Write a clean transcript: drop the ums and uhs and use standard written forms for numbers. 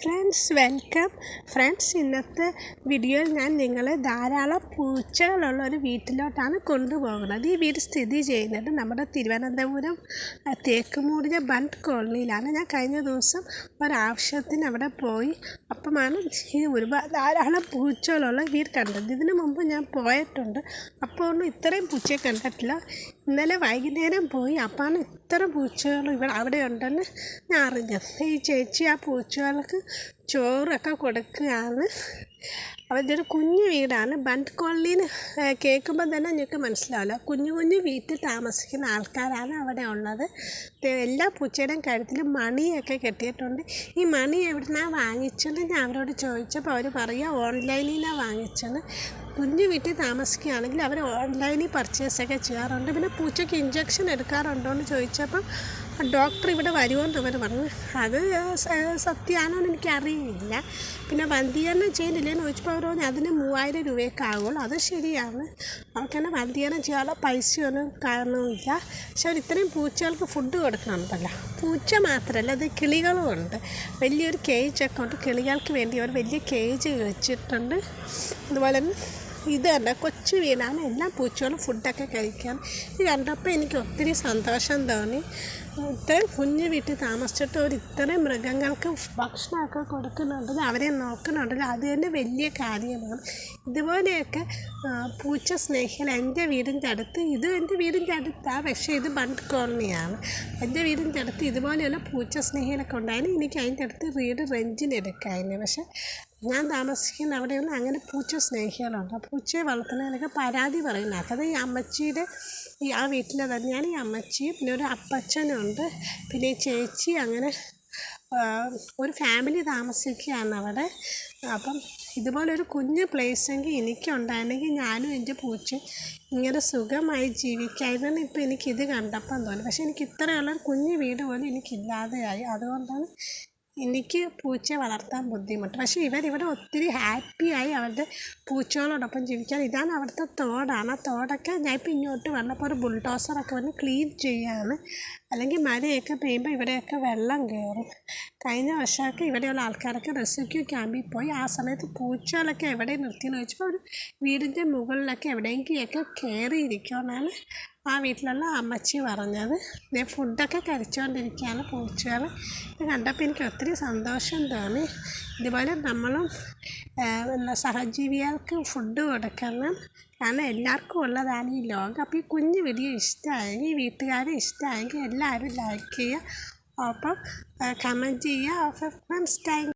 Friends, welcome friends. ഇന്നത്തെ വീഡിയോയിൽ ഞാൻ നിങ്ങളെ ധാരാളം പൂച്ചകളുള്ള ഒരു വീട്ടിലോട്ടാണ് കൊണ്ടുപോകുന്നത്. ഈ വീട് സ്ഥിതി ചെയ്യുന്നത് നമ്മുടെ തിരുവനന്തപുരം തേക്കുമൂടിയ ബണ്ട് കോളനിയിലാണ്. ഞാൻ കഴിഞ്ഞ ദിവസം ഒരാവശ്യത്തിന് അവിടെ പോയി. അപ്പമാണ് ഈ ധാരാളം പൂച്ചകളുള്ള വീട് കണ്ടത്. ഇതിനു മുമ്പ് ഞാൻ പോയിട്ടുണ്ട്. അപ്പോൾ ഒന്നും ഇത്രയും പൂച്ചയെ കണ്ടിട്ടില്ല. ഇന്നലെ വൈകുന്നേരം പോയി. അപ്പാണ് ഇത്ര പൂച്ചകൾ അവിടെ ഉണ്ടെന്ന് ഞാൻ അറിഞ്ഞത്. ഈ ചേച്ചി ആ പൂച്ചകൾക്ക് ചോറൊക്കെ കൊടുക്കുകയാണ്. അവരുടെ ഒരു കുഞ്ഞു വീടാണ്. ബണ്ട് കോളനിയിൽ കേൾക്കുമ്പോൾ തന്നെ നിങ്ങൾക്ക് മനസ്സിലാവില്ല. കുഞ്ഞു കുഞ്ഞു വീട്ടിൽ താമസിക്കുന്ന ആൾക്കാരാണ് അവിടെ ഉള്ളത്. എല്ലാ പൂച്ചയുടെയും കഴുത്തിൽ മണിയൊക്കെ കെട്ടിയിട്ടുണ്ട്. ഈ മണി എവിടുന്നാണ് വാങ്ങിച്ചത് ഞാൻ അവരോട് ചോദിച്ചപ്പോൾ അവർ പറയുക ഓൺലൈനിലാണ് വാങ്ങിച്ചത്. കുഞ്ഞു വീട്ടിൽ താമസിക്കുകയാണെങ്കിൽ അവർ ഓൺലൈനിൽ പർച്ചേസൊക്കെ ചെയ്യാറുണ്ട്. പിന്നെ പൂച്ചയ്ക്ക് ഇഞ്ചക്ഷൻ എടുക്കാറുണ്ടോ എന്ന് ചോദിച്ചപ്പം ഡോക്ടർ ഇവിടെ വരുമെന്ന് അവർ പറഞ്ഞു. അത് സത്യമാണോ എന്ന് എനിക്കറിയില്ല. പിന്നെ വന്ധീകരണം ചെയ്യുന്നില്ലെന്ന് ചോദിച്ചപ്പോൾ അവർ പറഞ്ഞു അതിന് 3000 രൂപയൊക്കെ ആകുള്ളൂ. അത് ശരിയാണ്. അവർക്കെന്നെ വന്ധീകരണം ചെയ്യാനുള്ള പൈസയൊന്നും കാരണവുമില്ല. പക്ഷെ അവർ ഇത്രയും പൂച്ചകൾക്ക് ഫുഡ് കൊടുക്കണമെന്നല്ല. പൂച്ച മാത്രമല്ല, അത് കിളികളും ഉണ്ട്. വലിയൊരു കേജൊക്കെ ഉണ്ട്. കിളികൾക്ക് വേണ്ടി അവർ വലിയ കേജ് വെച്ചിട്ടുണ്ട്. അതുപോലെ തന്നെ ഇത് തന്നെ കൊച്ചു വീടാണ്. എല്ലാ പൂച്ചകളും ഫുഡൊക്കെ കഴിക്കാൻ. ഇത് കണ്ടപ്പോൾ എനിക്ക് ഒത്തിരി സന്തോഷം തോന്നി. ഇത്രയും കുഞ്ഞു വീട്ടിൽ താമസിച്ചിട്ട് ഇത്രയും മൃഗങ്ങൾക്ക് ഭക്ഷണമൊക്കെ കൊടുക്കുന്നുണ്ടെങ്കിൽ അവരെ നോക്കുന്നുണ്ടല്ലോ, അത് തന്നെ വലിയ കാര്യമാണ്. ഇതുപോലെയൊക്കെ പൂച്ച സ്നേഹികൾ എൻ്റെ വീടിൻ്റെ അടുത്ത്, ഇത് എൻ്റെ വീടിൻ്റെ അടുത്താണ്, പക്ഷേ ഇത് ബണ്ട് കോളനിയാണ്. എൻ്റെ വീടിൻ്റെ അടുത്ത് ഇതുപോലെയുള്ള പൂച്ച സ്നേഹികളൊക്കെ ഉണ്ടായിരുന്നു. എനിക്ക് അതിൻ്റെ അടുത്ത് വീട് റെൻറ്റിന് എടുക്കാമായിരുന്നു. പക്ഷേ ഞാൻ താമസിക്കുന്ന അവിടെയൊന്നും അങ്ങനെ പൂച്ച സ്നേഹികളുണ്ട്. പൂച്ചയെ വളർത്തുന്നതിനൊക്കെ പരാതി പറയുന്നതൊക്കെ അത് ഈ അമ്മച്ചിയുടെ ആ വീട്ടിൽ തന്നെയാണ്. ഈ അമ്മച്ചിയും പിന്നെ ഒരു അപ്പച്ചനുണ്ട്, പിന്നെ ഈ ചേച്ചി, അങ്ങനെ ഒരു ഫാമിലി താമസിക്കുകയാണ് അവിടെ. അപ്പം ഇതുപോലൊരു കുഞ്ഞ് പ്ലേസെങ്കിൽ എനിക്കുണ്ടായിരുന്നെങ്കിൽ ഞാനും എൻ്റെ പൂച്ച ഇങ്ങനെ സുഖമായി ജീവിക്കാമായിരുന്നു. ഇപ്പോൾ എനിക്കിത് കണ്ടപ്പം തോന്നി. പക്ഷേ എനിക്ക് ഇത്രയുള്ളൊരു കുഞ്ഞ് വീട് പോലും എനിക്കില്ലാതെയായി. അതുകൊണ്ടാണ് എനിക്ക് പൂച്ചയെ വളർത്താൻ ബുദ്ധിമുട്ട്. പക്ഷേ ഇവരിവിടെ ഒത്തിരി ഹാപ്പിയായി അവരുടെ പൂച്ചകളോടൊപ്പം ജീവിക്കാൻ. ഇതാണ് അവിടുത്തെ തോടാണ്. ആ തോടൊക്കെ ഞാൻ ഇപ്പോൾ ഇങ്ങോട്ട് വന്നപ്പോൾ ഒരു ബുൾഡോസറൊക്കെ വന്ന് ക്ലീൻ ചെയ്യാണ്. അല്ലെങ്കിൽ മഴയൊക്കെ പെയ്യുമ്പോൾ ഇവിടെയൊക്കെ വെള്ളം കയറും. കഴിഞ്ഞ വർഷമൊക്കെ ഇവിടെയുള്ള ആൾക്കാരൊക്കെ റെസ്ക്യൂ ക്യാമ്പിൽ പോയി. ആ സമയത്ത് പൂച്ചകളൊക്കെ എവിടെ നിർത്തിയെന്ന് ചോദിച്ചപ്പോൾ ഒരു വീടിൻ്റെ മുകളിലൊക്കെ എവിടെയെങ്കിലുമൊക്കെ കയറിയിരിക്കുമെന്നാണ് ആ വീട്ടിലുള്ള അമ്മച്ചി പറഞ്ഞത്. ഫുഡൊക്കെ കഴിച്ചുകൊണ്ടിരിക്കുകയാണ് പൂച്ചകൾ. ഇത് കണ്ടപ്പോൾ എനിക്ക് ഒത്തിരി സന്തോഷം തോന്നി. ഇതുപോലെ നമ്മളും സഹജീവികൾക്ക് ഫുഡ് കൊടുക്കണം. കാരണം എല്ലാവർക്കും ഉള്ളതാണ് ഈ ലോകം. അപ്പോൾ ഈ കുഞ്ഞു വീഡിയോ ഇഷ്ടമായെങ്കിൽ, ഈ വീട്ടുകാരെ ഇഷ്ടമായെങ്കിൽ എല്ലാവരും ലൈക്ക് ചെയ്യുക, ഒപ്പം കമൻറ്റ് ചെയ്യുക. Friends, thank